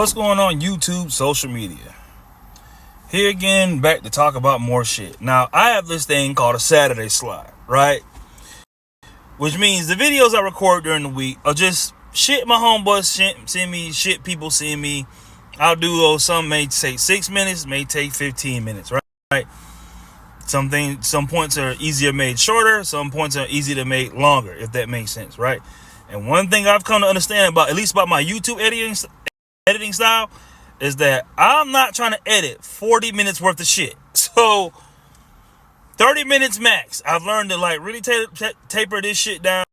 What's going on YouTube, social media? Here again, back to talk about more shit. Now, I have this thing called a Saturday slide, right? Which means the videos I record during the week are just shit my homeboys send me, shit people send me. I'll do those. Some may take 6 minutes, may take 15 minutes, right? Some points are easier made shorter, some points are easy to make longer, if that makes sense, right? And one thing I've come to understand about, at least about my YouTube editing style, is that I'm not trying to edit 40 minutes worth of shit. So 30 minutes max. I've learned to like really taper this shit down.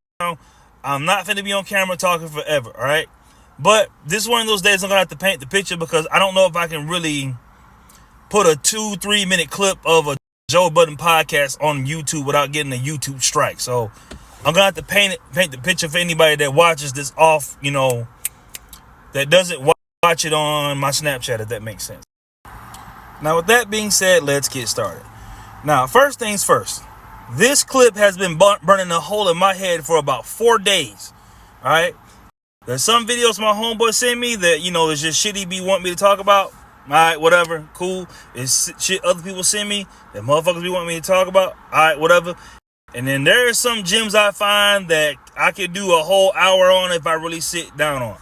I'm not finna be on camera talking forever, all right? But this is one of those days I'm gonna have to paint the picture, because I don't know if I can really put a 2-3 minute clip of a Joe Budden podcast on YouTube without getting a YouTube strike. So I'm gonna have to paint the picture for anybody that watches this off, that doesn't watch it on my Snapchat, if that makes sense. Now, with that being said, let's get started. Now, first things first. This clip has been burning a hole in my head for about 4 days. All right? There's some videos my homeboy sent me that, it's just shit he be wanting me to talk about. All right, whatever. Cool. It's shit other people send me that motherfuckers be wanting me to talk about. All right, whatever. And then there are some gems I find that I could do a whole hour on if I really sit down on.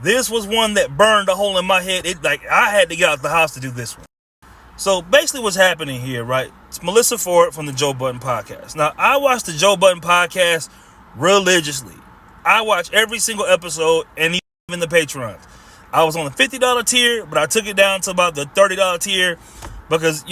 This was one that burned a hole in my head. I had to get out the house to do this one. So basically what's happening here, right? It's Melissa Ford from the Joe Budden podcast. Now, I watch the Joe Budden podcast religiously. I watch every single episode and even the Patreons. I was on the $50 tier, but I took it down to about the $30 tier because,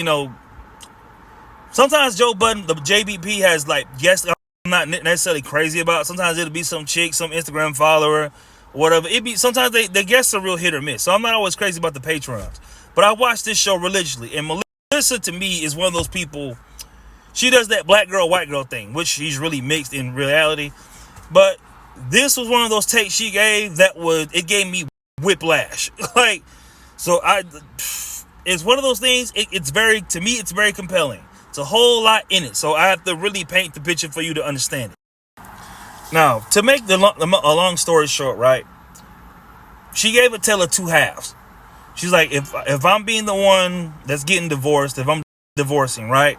sometimes Joe Budden, the JBP, has like guests I'm not necessarily crazy about. Sometimes it'll be some chick, some Instagram follower, whatever. Sometimes the guests are real hit or miss. So I'm not always crazy about the Patreons. But I watch this show religiously. And Melissa, to me, is one of those people. She does that black girl, white girl thing, which she's really mixed in reality. But this was one of those takes she gave it gave me whiplash. It's one of those things. To me, it's very compelling. It's a whole lot in it. So I have to really paint the picture for you to understand it. Now, to make a long story short, right? She gave a tale of two halves. She's like, if I'm being the one that's getting divorced, if I'm divorcing, right?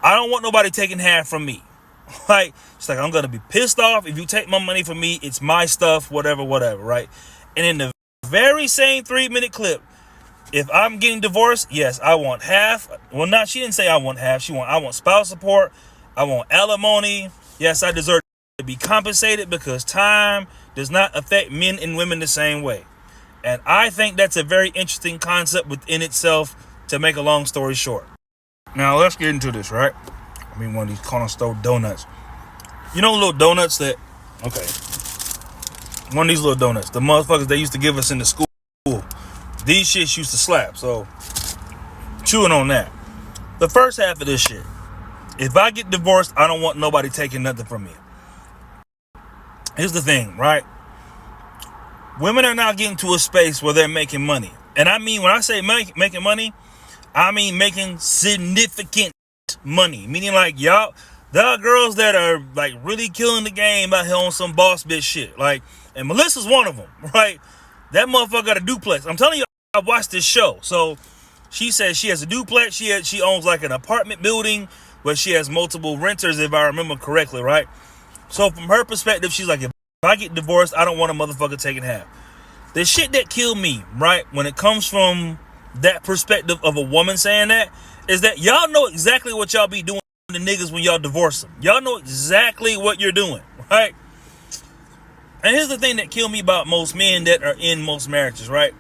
I don't want nobody taking half from me. She's like, I'm going to be pissed off if you take my money from me. It's my stuff, whatever, right? And in the very same 3-minute clip, if I'm getting divorced, yes, I want half. Well, she didn't say I want half. I want spouse support. I want alimony. Yes, I deserve to be compensated because time does not affect men and women the same way. And I think that's a very interesting concept within itself, to make a long story short. Now, let's get into this, right? I mean, one of these corner store donuts. Little donuts that... Okay. One of these little donuts. The motherfuckers they used to give us in the school. These shits used to slap, so... Chewing on that. The first half of this shit. If I get divorced, I don't want nobody taking nothing from me. Here's the thing, right? Women are now getting to a space where they're making money. And I mean, when I say making money, I mean making significant money. Meaning like, y'all, there are girls that are like really killing the game out here on some boss bitch shit. And Melissa's one of them, right? That motherfucker got a duplex. I'm telling you, I watched this show. So she says she has a duplex. She owns like an apartment building where she has multiple renters, if I remember correctly, right? So from her perspective, she's like, if I get divorced, I don't want a motherfucker taking half. The shit that killed me, right, when it comes from that perspective of a woman saying that, is that y'all know exactly what y'all be doing to niggas when y'all divorce them. Y'all know exactly what you're doing, right? And here's the thing that killed me about most men that are in most marriages, right?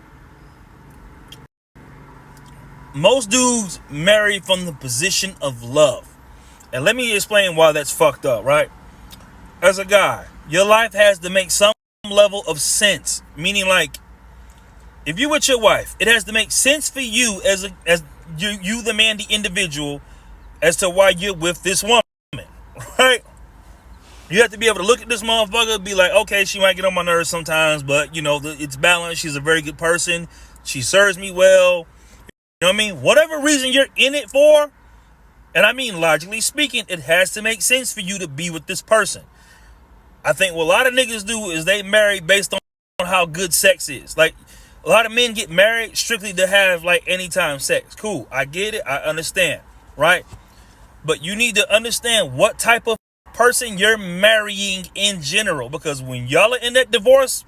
Most dudes marry from the position of love. And let me explain why that's fucked up, right? As a guy, your life has to make some level of sense. Meaning, like, if you're with your wife, it has to make sense for you as you the man, the individual, as to why you're with this woman, right? You have to be able to look at this motherfucker and be like, okay, she might get on my nerves sometimes, but, it's balanced. She's a very good person. She serves me well. You know what I mean? Whatever reason you're in it for, and I mean logically speaking, it has to make sense for you to be with this person. I think what a lot of niggas do is they marry based on how good sex is. Like, A lot of men get married strictly to have like anytime sex. Cool, I get it, I understand, right? But you need to understand what type of person you're marrying in general, because when y'all are in that divorce,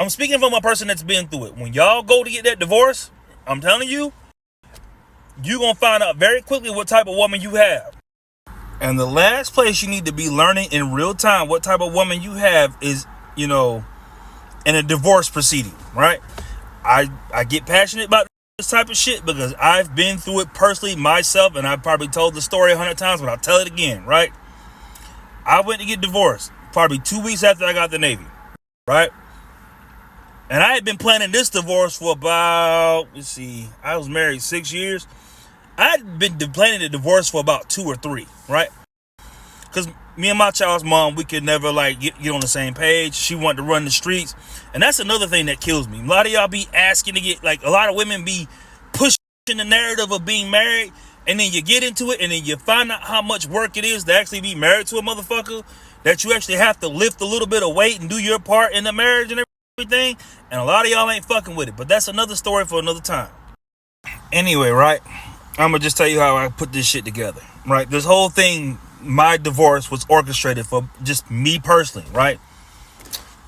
I'm speaking from a person that's been through it. When y'all go to get that divorce, I'm telling you, you're going to find out very quickly what type of woman you have. And the last place you need to be learning in real time what type of woman you have is, in a divorce proceeding, right? I get passionate about this type of shit because I've been through it personally myself, and I've probably told the story 100 times, but I'll tell it again, right? I went to get divorced probably 2 weeks after I got the Navy, right? And I had been planning this divorce for about, I was married 6 years. I'd been planning the divorce for about 2 or 3, right? Because me and my child's mom, we could never get on the same page. She wanted to run the streets. And that's another thing that kills me. A lot of y'all be asking to get, a lot of women be pushing the narrative of being married. And then you get into it and then you find out how much work it is to actually be married to a motherfucker. That you actually have to lift a little bit of weight and do your part in the marriage and everything. And a lot of y'all ain't fucking with it. But that's another story for another time. Anyway, right? I'm going to just tell you how I put this shit together, right? This whole thing, my divorce was orchestrated for just me personally, right?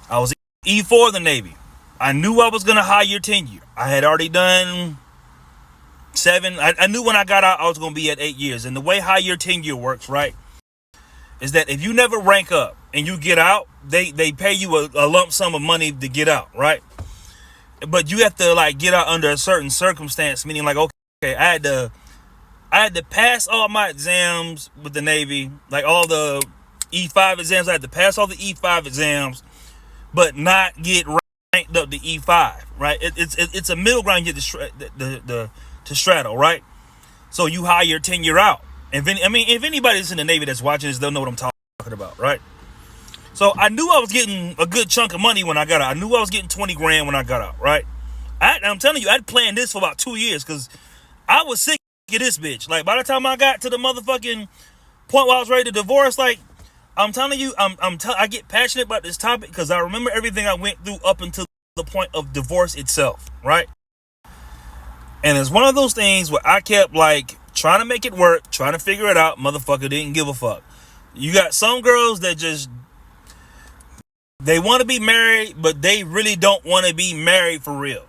I was E4 of the Navy. I knew I was going to higher tenure. I had already done 7. I knew when I got out, I was going to be at 8 years. And the way higher tenure works, right, is that if you never rank up and you get out, they pay you a lump sum of money to get out, right? But you have to, get out under a certain circumstance, meaning, okay, I had to pass all my exams with the Navy, all the E5 exams. I had to pass all the E5 exams, but not get ranked up to E5, right? It's a middle ground you get to straddle, right? So you hire tenure out. If anybody's in the Navy that's watching this, they'll know what I'm talking about, right? So I knew I was getting a good chunk of money when I got out. I knew I was getting 20 grand when I got out, right? I'm telling you, I'd planned this for about 2 years because I was sick of this bitch. By the time I got to the motherfucking point where I was ready to divorce, I'm telling you, I get passionate about this topic because I remember everything I went through up until the point of divorce itself, right? And it's one of those things where I kept trying to make it work, trying to figure it out. Motherfucker didn't give a fuck. You got some girls that they want to be married, but they really don't want to be married for real.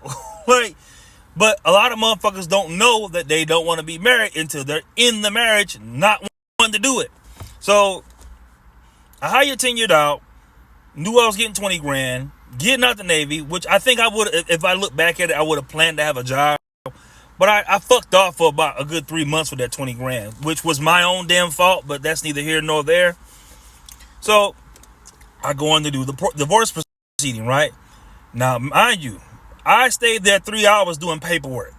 But a lot of motherfuckers don't know that they don't want to be married until they're in the marriage, not wanting to do it. So I higher tenured out, knew I was getting 20 grand, getting out the Navy, which I think I would, if I look back at it, I would have planned to have a job. But I fucked off for about a good 3 months with that 20 grand, which was my own damn fault, but that's neither here nor there. So I go on to do the divorce proceeding, right? Now, mind you, I stayed there 3 hours doing paperwork.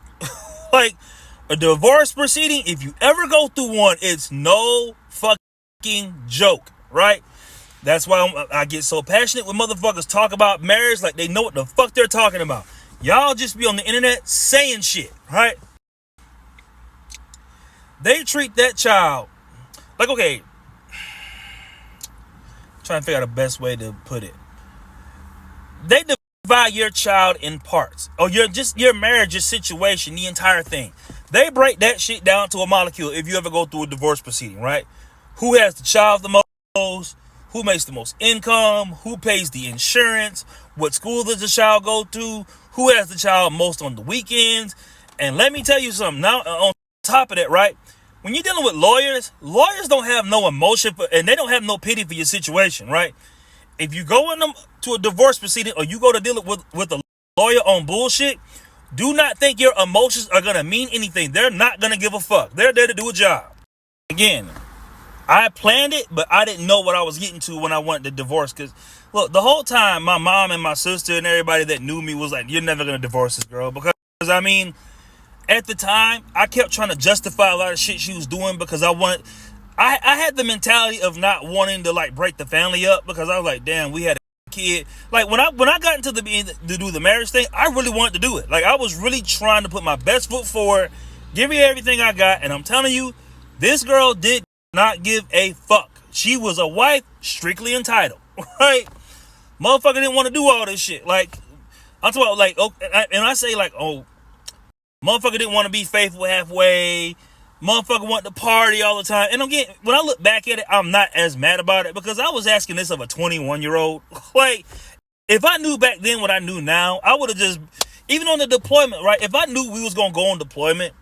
A divorce proceeding, if you ever go through one, it's no fucking joke, right? That's why I get so passionate when motherfuckers talk about marriage like they know what the fuck they're talking about. Y'all just be on the internet saying shit, right? They treat that child okay, trying to figure out the best way to put it. They divide your child in parts, or your marriage, your situation, the entire thing. They break that shit down to a molecule. If you ever go through a divorce proceeding, right? Who has the child the most? Who makes the most income? Who pays the insurance? What school does the child go to? Who has the child most on the weekends? And let me tell you something. Now, on top of that, right? When you're dealing with lawyers don't have no emotion and they don't have no pity for your situation, right? If you go to a divorce proceeding or you go to deal with a lawyer on bullshit, do not think your emotions are going to mean anything. They're not going to give a fuck. They're there to do a job. Again, I planned it, but I didn't know what I was getting to when I wanted to divorce. Because, look, the whole time, my mom and my sister and everybody that knew me was like, you're never going to divorce this girl. Because, at the time, I kept trying to justify a lot of shit she was doing because I had the mentality of not wanting to, break the family up because I was like, damn, we had a kid. When I got into to do the marriage thing, I really wanted to do it. I was really trying to put my best foot forward, give you everything I got, and I'm telling you, this girl did not give a fuck. She was a wife strictly entitled, right? Motherfucker didn't want to do all this shit. I'm talking about like, oh, and I say like, oh, motherfucker didn't want to be faithful halfway. Motherfucker want to party all the time. And again, when I look back at it, I'm not as mad about it because I was asking this of a 21-year-old. Like, if I knew back then what I knew now, I would have just, even on the deployment, right? If I knew we was gonna go on deployment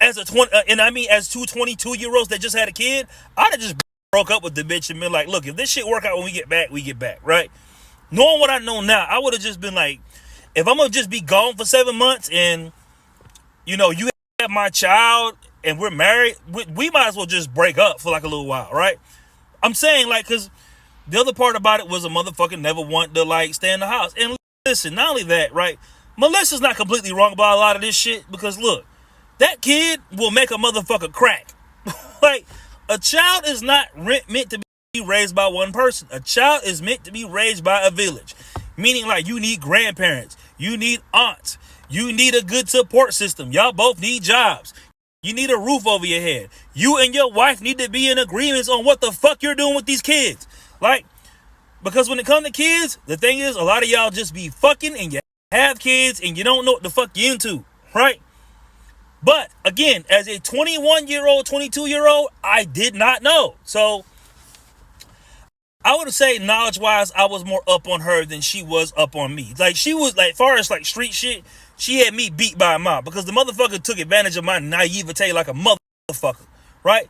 as a 20, and I mean as two 22-year-olds that just had a kid, I'd have just broke up with the bitch and been like, look, if this shit work out when we get back, right? Knowing what I know now, I would have just been like, if I'm gonna just be gone for 7 months and, you know, you have my child and we're married, we might as well just break up for like a little while, right? I'm saying like, cause the other part about it was a motherfucker never wanted to like stay in the house. And listen, not only that, right? Melissa's not completely wrong about a lot of this shit because look, that kid will make a motherfucker crack. Like, a child is not meant to be raised by one person. A child is meant to be raised by a village. Meaning like you need grandparents, you need aunts, you need a good support system. Y'all both need jobs. You need a roof over your head. You and your wife need to be in agreements on what the fuck you're doing with these kids. Like, because when it comes to kids, the thing is, a lot of y'all just be fucking and you have kids and you don't know what the fuck you're into, right? But again, as a 21-year-old, 22-year-old, I did not know. So I would say knowledge-wise, I was more up on her than she was up on me. Like, she was, like, far as, like, street shit, she had me beat by a mile because the motherfucker took advantage of my naivete like a motherfucker, right?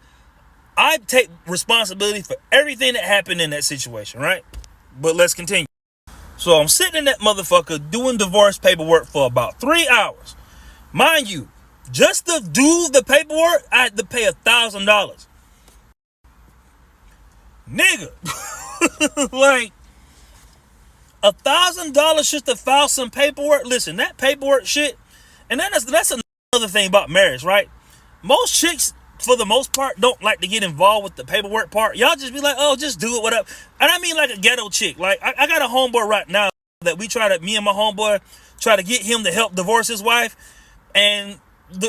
I take responsibility for everything that happened in that situation, right? But let's continue. So I'm sitting in that motherfucker doing divorce paperwork for about 3 hours. Mind you, just to do the paperwork, I had to pay $1,000. Nigga. Like, $1,000 just to file some paperwork. Listen, that paperwork shit, and that's another thing about marriage, right? Most chicks, for the most part, don't like to get involved with the paperwork part. Y'all just be like, oh, just do it, whatever. And I mean like a ghetto chick. Like, I got a homeboy right now that me and my homeboy try to get him to help divorce his wife. And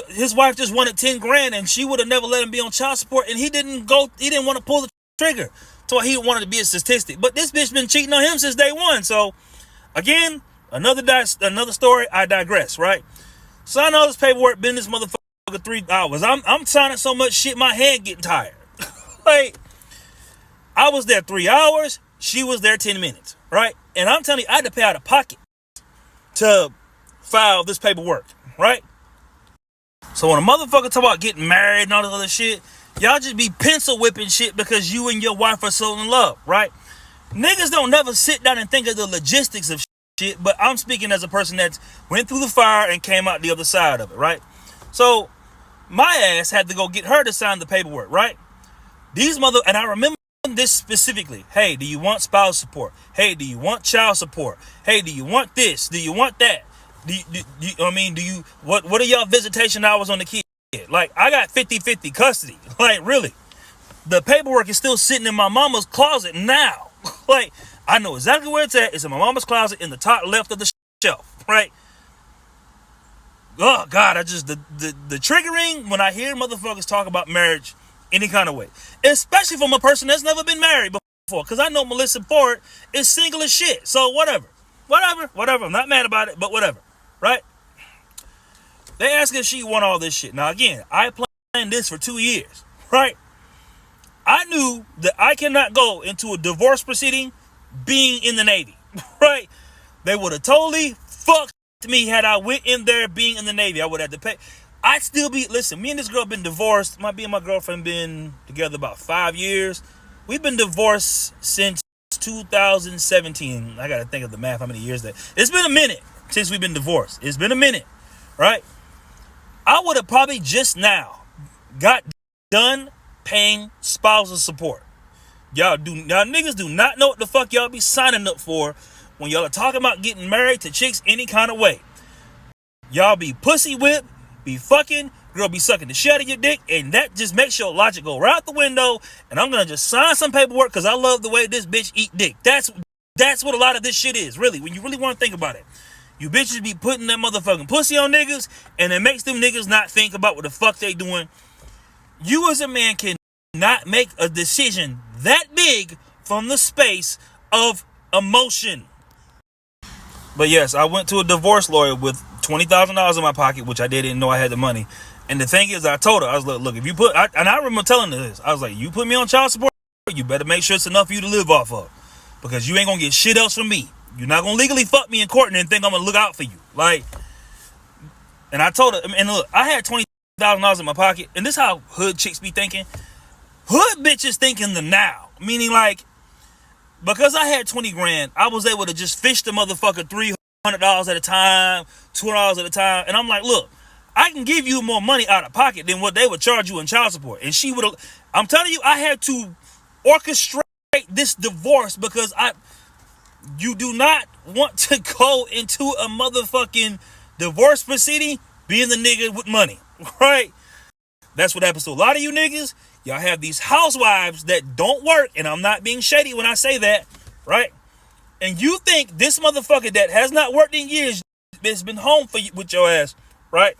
his wife just wanted 10 grand and she would have never let him be on child support. And he didn't want to pull the trigger. So he wanted to be a statistic. But this bitch been cheating on him since day one. So, again, another story. I digress, right? Signing all this paperwork, been this motherfucker 3 hours. I'm signing so much shit, my hand getting tired. Like, I was there 3 hours. She was there 10 minutes, right? And I'm telling you, I had to pay out of pocket to file this paperwork, right? So when a motherfucker talk about getting married and all this other shit, y'all just be pencil whipping shit because you and your wife are so in love, right? Niggas don't never sit down and think of the logistics of shit, but I'm speaking as a person that's went through the fire and came out the other side of it, right? So my ass had to go get her to sign the paperwork, right? And I remember this specifically. Hey, do you want spouse support? Hey, do you want child support? Hey, do you want this? Do you want that? What are y'all visitation hours on the kid? Like, I got 50-50 custody. Like, really. The paperwork is still sitting in my mama's closet now. Like, I know exactly where it's at. It's in my mama's closet in the top left of the shelf, right? Oh, God, the triggering when I hear motherfuckers talk about marriage any kind of way. Especially from a person that's never been married before. Because I know Melissa Ford is single as shit. So, whatever. I'm not mad about it, but whatever. Right? They ask if she want all this shit. Now, again, I planned this for 2 years, right? I knew that I cannot go into a divorce proceeding being in the Navy, right? They would have totally fucked me had I went in there being in the Navy. I would have to pay. Me and this girl been divorced. Me and my girlfriend been together about 5 years. We've been divorced since 2017. I got to think of the math, how many years that. It's been a minute since we've been divorced. It's been a minute, right? I would have probably just now got done paying spousal support. Y'all niggas do not know what the fuck y'all be signing up for when y'all are talking about getting married to chicks any kind of way. Y'all be pussy whipped, be fucking, girl be sucking the shit out of your dick, and that just makes your logic go right out the window, and I'm gonna just sign some paperwork because I love the way this bitch eat dick. That's what a lot of this shit is, really, when you really want to think about it. You bitches be putting that motherfucking pussy on niggas, and it makes them niggas not think about what the fuck they doing. You as a man cannot make a decision that big from the space of emotion. But yes, I went to a divorce lawyer with $20,000 in my pocket, which I didn't know I had the money. And the thing is, I told her, I was like, look, if you put, and I remember telling her this, I was like, you put me on child support, you better make sure it's enough for you to live off of. Because you ain't going to get shit else from me. You're not going to legally fuck me in court and then think I'm going to look out for you. Like, and I told her, and look, I had $20,000 in my pocket. And this is how hood chicks be thinking. Hood bitches thinking the now. Meaning like, because I had 20 grand, I was able to just fish the motherfucker $300 at a time, $200 at a time. And I'm like, look, I can give you more money out of pocket than what they would charge you in child support. And she would have, I'm telling you, I had to orchestrate this divorce because you do not want to go into a motherfucking divorce proceeding being the nigga with money, right? That's what happens to a lot of you niggas. Y'all have these housewives that don't work, and I'm not being shady when I say that, right? And you think this motherfucker that has not worked in years has been home for you with your ass, right?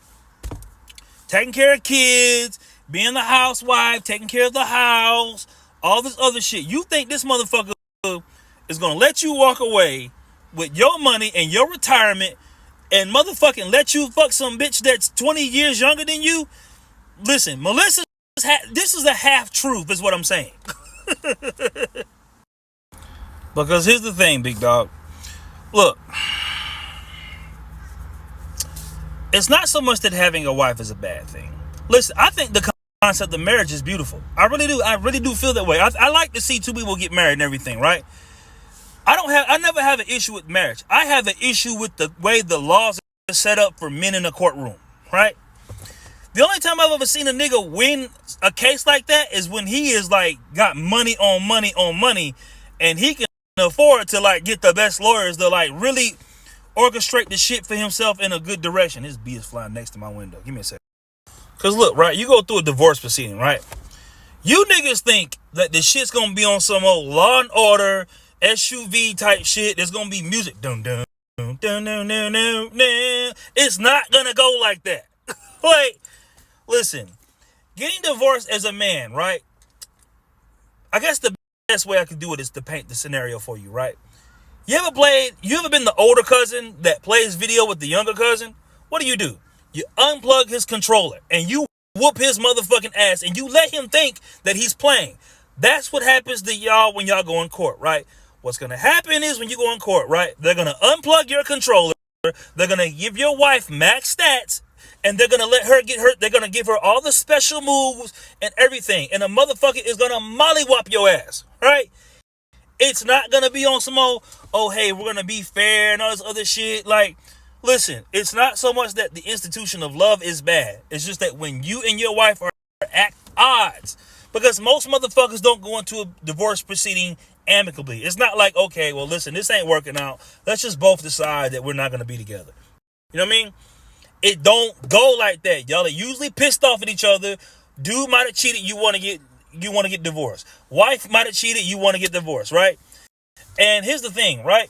Taking care of kids, being the housewife, taking care of the house, all this other shit. You think this motherfucker is gonna let you walk away with your money and your retirement and motherfucking let you fuck some bitch that's 20 years younger than you? Listen, Melissa, this is a half truth, is what I'm saying. Because here's the thing, big dog. Look, it's not so much that having a wife is a bad thing. Listen, I think the concept of marriage is beautiful. I really do. I really do feel that way. I like to see two people get married and everything, right? I never have an issue with marriage. I have an issue with the way the laws are set up for men in a courtroom, right? The only time I've ever seen a nigga win a case like that is when he is like got money on money on money, and he can afford to like get the best lawyers to like really orchestrate the shit for himself in a good direction. This bee is flying next to my window. Give me a second. Cause look, right, you go through a divorce proceeding, right? You niggas think that the shit's gonna be on some old Law and Order SUV type shit. There's gonna be music, dun dun dun dun dun dun dun dun. It's not gonna go like that. Like, listen, getting divorced as a man, right? I guess the best way I could do it is to paint the scenario for you, right? You ever been the older cousin that plays video with the younger cousin? What do? You unplug his controller and you whoop his motherfucking ass and you let him think that he's playing. That's what happens to y'all when y'all go in court, right? What's going to happen is when you go in court, right? They're going to unplug your controller. They're going to give your wife max stats. And they're going to let her get hurt. They're going to give her all the special moves and everything. And a motherfucker is going to mollywop your ass, right? It's not going to be on some old, oh, hey, we're going to be fair and all this other shit. Like, listen, it's not so much that the institution of love is bad. It's just that when you and your wife are at odds, because most motherfuckers don't go into a divorce proceeding amicably. It's not like, okay, well, listen, this ain't working out. Let's just both decide that we're not going to be together. You know what I mean? It don't go like that. Y'all are usually pissed off at each other. Dude might have cheated. You want to get divorced. Wife might have cheated. You want to get divorced, right? And here's the thing, right?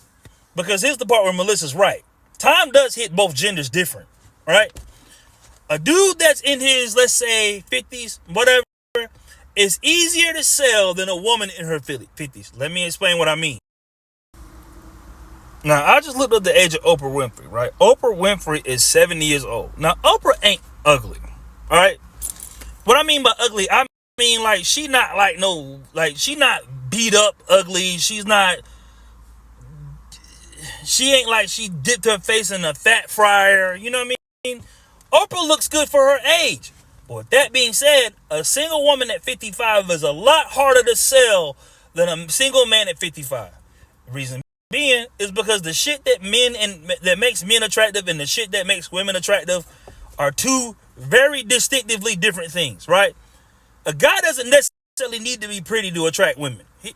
Because here's the part where Melissa's right. Time does hit both genders different, right? A dude that's in his, let's say, 50s, whatever, is easier to sell than a woman in her 50s. Let me explain what I mean. Now, I just looked up the age of Oprah Winfrey, right? Oprah Winfrey is 70 years old. Now, Oprah ain't ugly, all right? What I mean by ugly, I mean, like, she not beat up ugly. She ain't like she dipped her face in a fat fryer. You know what I mean? Oprah looks good for her age. But with that being said, a single woman at 55 is a lot harder to sell than a single man at 55. The reason being is because the shit that makes men attractive and the shit that makes women attractive are two very distinctively different things, right? A guy doesn't necessarily need to be pretty to attract women. He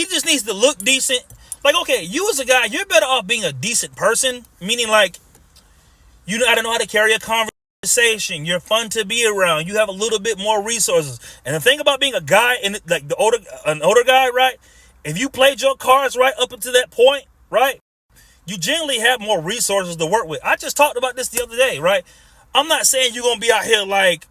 just needs to look decent. Like, okay, you as a guy, you're better off being a decent person, meaning like you gotta know how to carry a conversation. You're fun to be around. You have a little bit more resources. And the thing about being a guy and like an older guy, right? If you played your cards right up until that point, right, you generally have more resources to work with. I just talked about this the other day, right? I'm not saying you're going to be out here like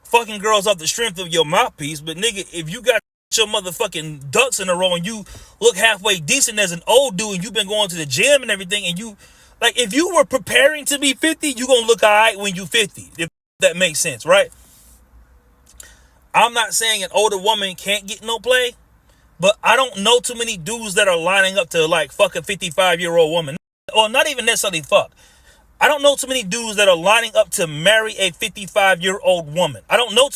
fucking girls off the strength of your mouthpiece, but nigga, if you got your motherfucking ducks in a row and you look halfway decent as an old dude and you've been going to the gym and everything, and you, like, if you were preparing to be 50, you gonna look all right when you 50, if that makes sense, right? I'm not saying an older woman can't get no play, but I don't know too many dudes that are lining up to, like, fuck a 55-year-old woman. Or not even necessarily fuck. I don't know too many dudes that are lining up to marry a 55-year-old woman. I don't know.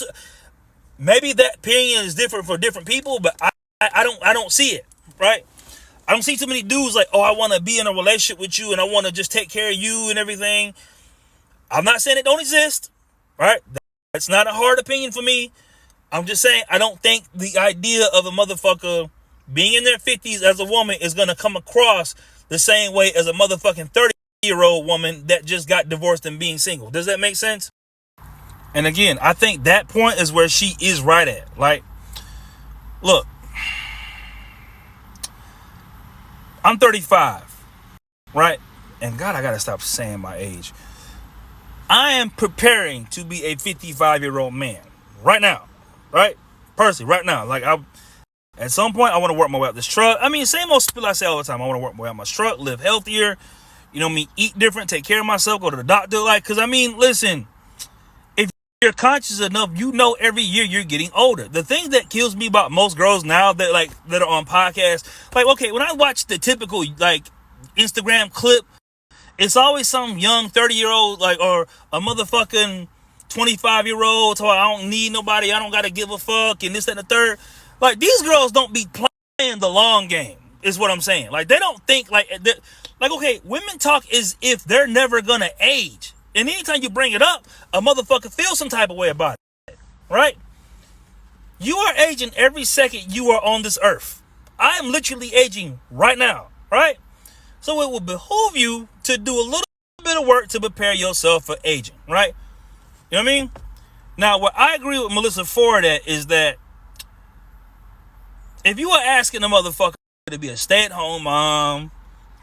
Maybe that opinion is different for different people, but I don't see it, right? I don't see too many dudes like, oh, I want to be in a relationship with you and I want to just take care of you and everything. I'm not saying it don't exist, right? That's not a hard opinion for me. I'm just saying I don't think the idea of a motherfucker being in their 50s as a woman is going to come across the same way as a motherfucking 30-year-old woman that just got divorced and being single. Does that make sense? And again, I think that point is where she is right at. Like, look, I'm 35, right? And God, I got to stop saying my age. I am preparing to be a 55-year-old man right now, right? Personally, right now. Like, at some point, I want to work my way up this truck. I mean, same old spiel I say all the time. I want to work my way up my truck, live healthier, you know me, eat different, take care of myself, go to the doctor. Like, because I mean, listen, if you're conscious enough, you know every year you're getting older. The thing that kills me about most girls now that are on podcasts, like, okay, when I watch the typical, like, Instagram clip, it's always some young 30-year-old, like, or a motherfucking 25-year-old, so I don't need nobody, I don't got to give a fuck, and this, that, and the third. Like, these girls don't be playing the long game, is what I'm saying. Like, they don't think, like, okay, women talk as if they're never gonna age. And anytime you bring it up, a motherfucker feels some type of way about it, right? You are aging every second you are on this earth. I am literally aging right now, right? So it will behoove you to do a little bit of work to prepare yourself for aging, right? You know what I mean? Now, what I agree with Melissa Ford at is that if you are asking a motherfucker to be a stay-at-home mom,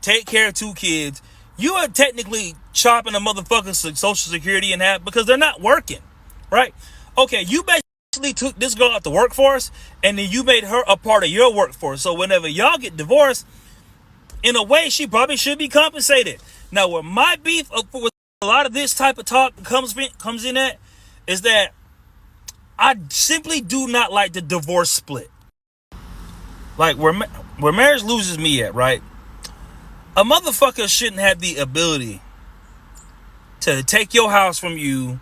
take care of 2 kids, you are technically chopping a motherfucker's social security in half because they're not working, right? Okay, you basically took this girl out the workforce and then you made her a part of your workforce. So whenever y'all get divorced, in a way, she probably should be compensated. Now, where my beef with a lot of this type of talk comes in at is that I simply do not like the divorce split. Like, where marriage loses me at, right? A motherfucker shouldn't have the ability to take your house from you,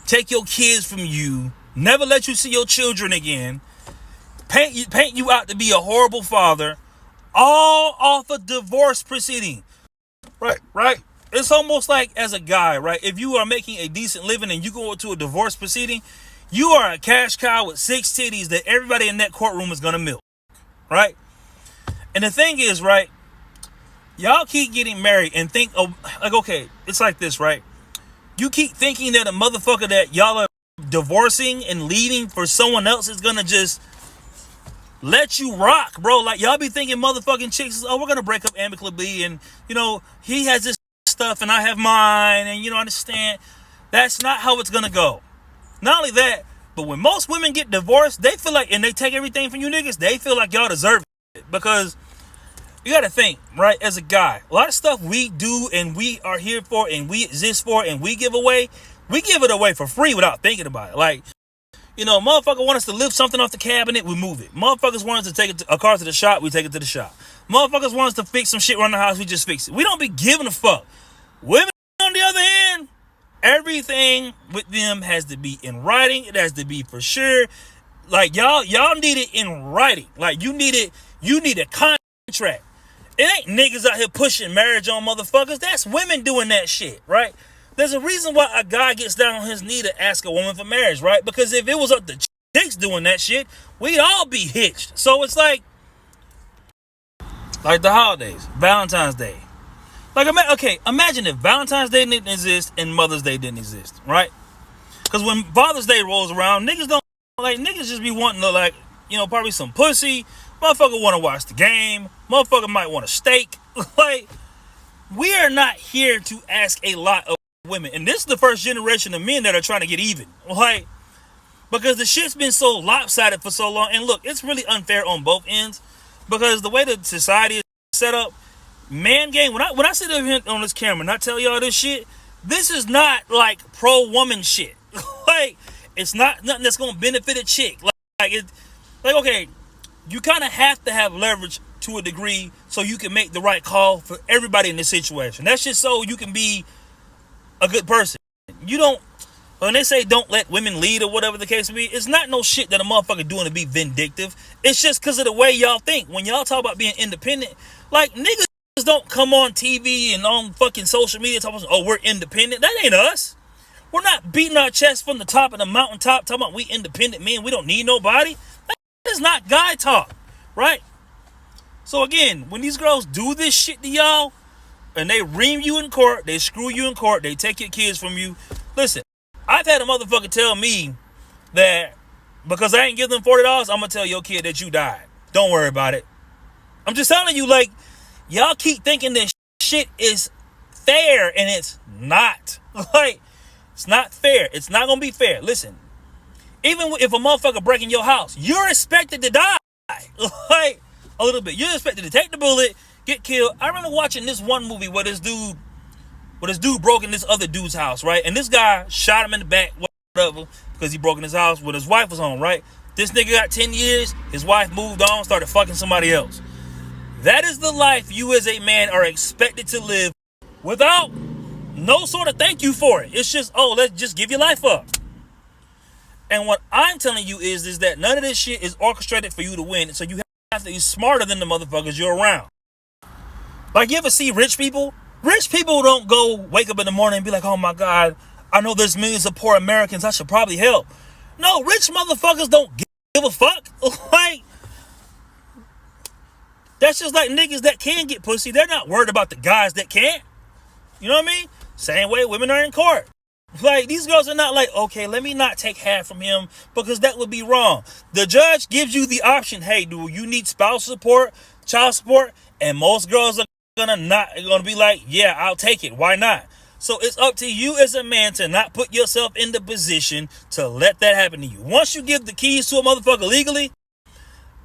take your kids from you, never let you see your children again, paint you out to be a horrible father, all off a divorce proceeding. Right? It's almost like, as a guy, right? If you are making a decent living and you go to a divorce proceeding, you are a cash cow with 6 titties that everybody in that courtroom is gonna milk, right? And the thing is, right, y'all keep getting married and think, oh, like, okay, it's like this, right? You keep thinking that a motherfucker that y'all are divorcing and leaving for someone else is gonna just let you rock, bro. Like, y'all be thinking motherfucking chicks, oh, we're gonna break up amicably, and, you know, he has this stuff and I have mine, and, you know, understand. That's not how it's gonna go. Not only that, but when most women get divorced, they feel like, and they take everything from you niggas, they feel like y'all deserve it. Because you gotta think, right, as a guy, a lot of stuff we do and we are here for and we exist for and we give it away for free without thinking about it. Like, you know, motherfucker want us to lift something off the cabinet, we move it. Motherfuckers want us to take a car to the shop, we take it to the shop. Motherfuckers want us to fix some shit around the house, we just fix it. We don't be giving a fuck. Women, on the other hand, everything with them has to be in writing. It has to be for sure. Like, y'all need it in writing. Like, you need a contract. It ain't niggas out here pushing marriage on motherfuckers. That's women doing that shit, right? There's a reason why a guy gets down on his knee to ask a woman for marriage, right? Because if it was up to chicks doing that shit, we'd all be hitched. So it's like the holidays, Valentine's Day. Like, imagine if Valentine's Day didn't exist and Mother's Day didn't exist, right? Because when Father's Day rolls around, niggas just be wanting to, like, you know, probably some pussy. Motherfucker want to watch the game. Motherfucker might want a steak. Like, we are not here to ask a lot of women. And this is the first generation of men that are trying to get even. Like, Because the shit's been so lopsided for so long. And look, it's really unfair on both ends. Because the way the society is set up, man game, when I sit over here on this camera and I tell y'all this shit, this is not like pro-woman shit. Like, it's not nothing that's gonna benefit a chick. Okay, you kind of have to have leverage to a degree so you can make the right call for everybody in this situation. That's just so you can be a good person. You don't, when they say don't let women lead or whatever the case may be, it's not no shit that a motherfucker doing to be vindictive. It's just because of the way y'all think. When y'all talk about being independent, like, niggas don't come on TV and on fucking social media talking about, oh, we're independent. That ain't us. We're not beating our chest from the top of the mountaintop talking about we independent men. We don't need nobody. That is not guy talk, right? So again, when these girls do this shit to y'all and they ream you in court, they screw you in court, they take your kids from you. Listen, I've had a motherfucker tell me that because I ain't give them $40, I'm going to tell your kid that you died. Don't worry about it. I'm just telling you, like, y'all keep thinking this shit is fair, and it's not. Like, it's not fair. It's not going to be fair. Listen, even if a motherfucker breaking your house, you're expected to die. Like, a little bit. You're expected to take the bullet, get killed. I remember watching this one movie where this dude broke in this other dude's house, right? And this guy shot him in the back, whatever, because he broke in his house when his wife was home, right? This nigga got 10 years. His wife moved on, started fucking somebody else. That is the life you as a man are expected to live without no sort of thank you for it. It's just, oh, let's just give your life up. And what I'm telling you is that none of this shit is orchestrated for you to win. So you have to be smarter than the motherfuckers you're around. Like, you ever see rich people? Rich people don't go wake up in the morning and be like, oh my God, I know there's millions of poor Americans, I should probably help. No, rich motherfuckers don't give a fuck. Like, that's just like niggas that can get pussy. They're not worried about the guys that can't. You know what I mean? Same way women are in court. Like, these girls are not like, okay, let me not take half from him because that would be wrong. The judge gives you the option, hey, do you need spousal support, child support? And most girls are gonna be like, yeah, I'll take it. Why not? So it's up to you as a man to not put yourself in the position to let that happen to you. Once you give the keys to a motherfucker legally,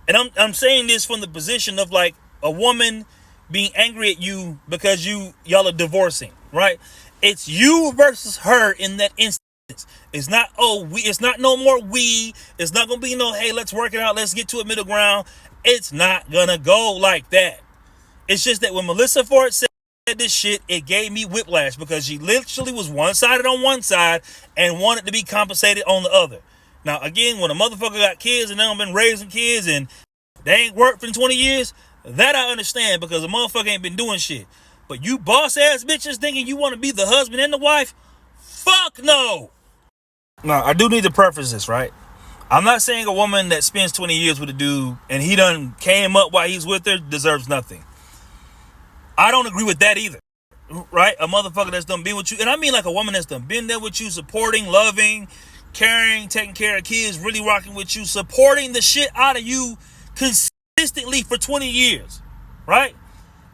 and I'm saying this from the position of like a woman being angry at you because y'all are divorcing, right? It's you versus her in that instance. It's not, it's not no more we. It's not gonna be no, hey, let's work it out, let's get to a middle ground. It's not gonna go like that. It's just that when Melissa Ford said this shit, it gave me whiplash because she literally was one-sided on one side and wanted to be compensated on the other. Now, again, when a motherfucker got kids and they've been raising kids and they ain't worked for 20 years, that I understand because a motherfucker ain't been doing shit. But you boss-ass bitches thinking you want to be the husband and the wife? Fuck no! Now, I do need to preface this, right? I'm not saying a woman that spends 20 years with a dude and he done came up while he's with her deserves nothing. I don't agree with that either, right? A motherfucker that's done been with you, and I mean like a woman that's done been there with you, supporting, loving, caring, taking care of kids, really rocking with you, supporting the shit out of you consistently for 20 years, right?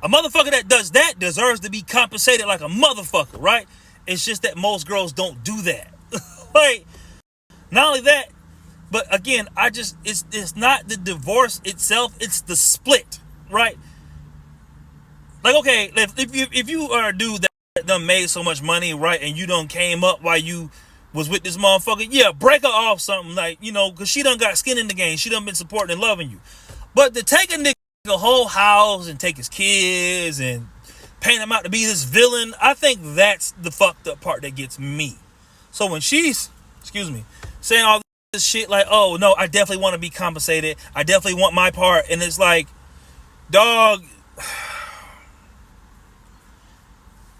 A motherfucker that does that deserves to be compensated like a motherfucker, right? It's just that most girls don't do that. Like, not only that, but again, it's not the divorce itself, it's the split, right? Like, okay, if you are a dude that done made so much money, right, and you done came up while you was with this motherfucker, yeah, break her off something, like, you know, because she done got skin in the game. She done been supporting and loving you. But to take a nigga the whole house and take his kids and paint him out to be this villain, I think that's the fucked up part that gets me. So when she's, saying all this shit like, oh, no, I definitely want to be compensated. I definitely want my part. And it's like, dog,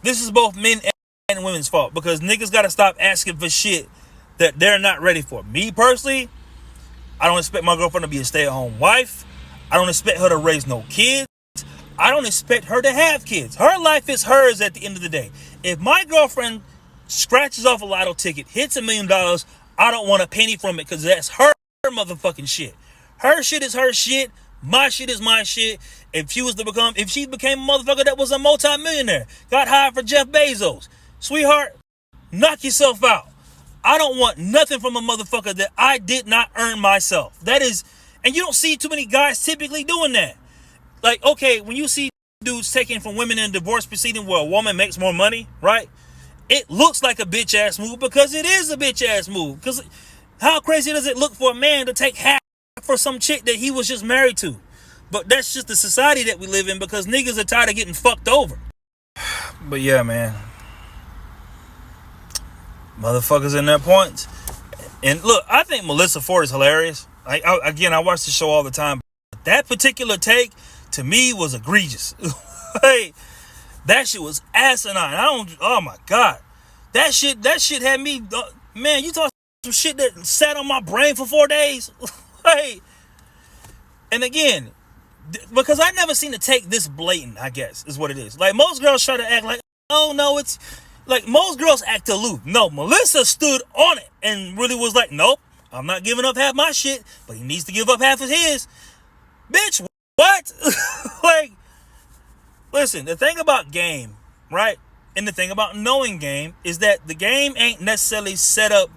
this is both men and women's fault because niggas got to stop asking for shit that they're not ready for. Me personally, I don't expect my girlfriend to be a stay-at-home wife. I don't expect her to raise no kids. I don't expect her to have kids. Her life is hers at the end of the day. If my girlfriend scratches off a lotto ticket, hits $1 million, I don't want a penny from it because that's her motherfucking shit. Her shit is her shit. My shit is my shit. If she became a motherfucker that was a multi-millionaire, got hired for Jeff Bezos, sweetheart, knock yourself out. I don't want nothing from a motherfucker that I did not earn myself. That is, and you don't see too many guys typically doing that. Like, okay, when you see dudes taking from women in a divorce proceeding where a woman makes more money, right? It looks like a bitch ass move because it is a bitch ass move. Because how crazy does it look for a man to take half for some chick that he was just married to? But that's just the society that we live in because niggas are tired of getting fucked over. But yeah, man. Motherfuckers in their points. And look, I think Melissa Ford is hilarious. I watch the show all the time. But that particular take, to me, was egregious. Hey, that shit was asinine. Oh my God. That shit had me, man, you talk some shit that sat on my brain for 4 days. Hey. And again, because I never seen a take this blatant, I guess, is what it is. Like, most girls try to act like, oh, no, it's... Like, most girls act aloof. No, Melissa stood on it and really was like, nope, I'm not giving up half my shit, but he needs to give up half of his. Bitch, what? Like, listen, the thing about game, right, and the thing about knowing game is that the game ain't necessarily set up.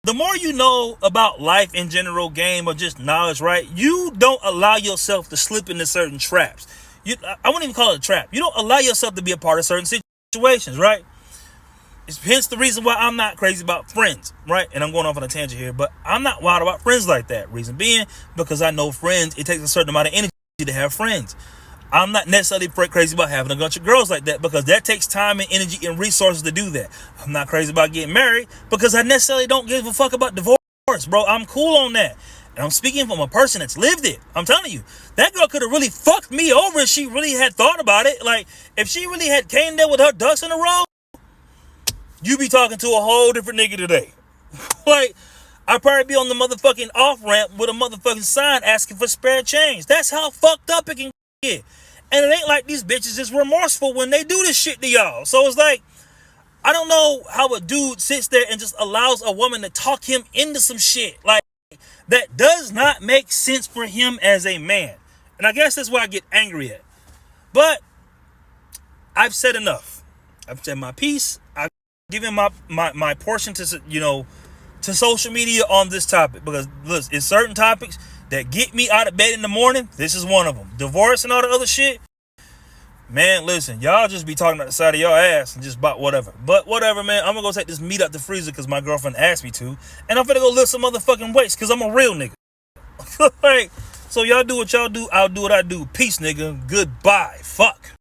The more you know about life in general, game, or just knowledge, right, you don't allow yourself to slip into certain traps. I wouldn't even call it a trap. You don't allow yourself to be a part of certain situations, right? It's hence the reason why I'm not crazy about friends, right? And I'm going off on a tangent here, but I'm not wild about friends like that. Reason being, because I know friends, it takes a certain amount of energy to have friends. I'm not necessarily crazy about having a bunch of girls like that because that takes time and energy and resources to do that. I'm not crazy about getting married because I necessarily don't give a fuck about divorce, bro. I'm cool on that. And I'm speaking from a person that's lived it. I'm telling you, that girl could have really fucked me over if she really had thought about it. Like, if she really had came there with her ducks in a row, you be talking to a whole different nigga today. Like, I'd probably be on the motherfucking off-ramp with a motherfucking sign asking for spare change. That's how fucked up it can get. And it ain't like these bitches is remorseful when they do this shit to y'all. So it's like, I don't know how a dude sits there and just allows a woman to talk him into some shit. Like, that does not make sense for him as a man. And I guess that's why I get angry at. But I've said enough. I've said my piece. I've given my portion to, to social media on this topic. Because, listen, in certain topics that get me out of bed in the morning, this is one of them. Divorce and all the other shit. Man, listen, y'all just be talking about the side of your ass and just about whatever. But whatever, man, I'm gonna go take this meat out the freezer because my girlfriend asked me to. And I'm finna go lift some motherfucking weights because I'm a real nigga. Like, so y'all do what y'all do, I'll do what I do. Peace, nigga. Goodbye. Fuck.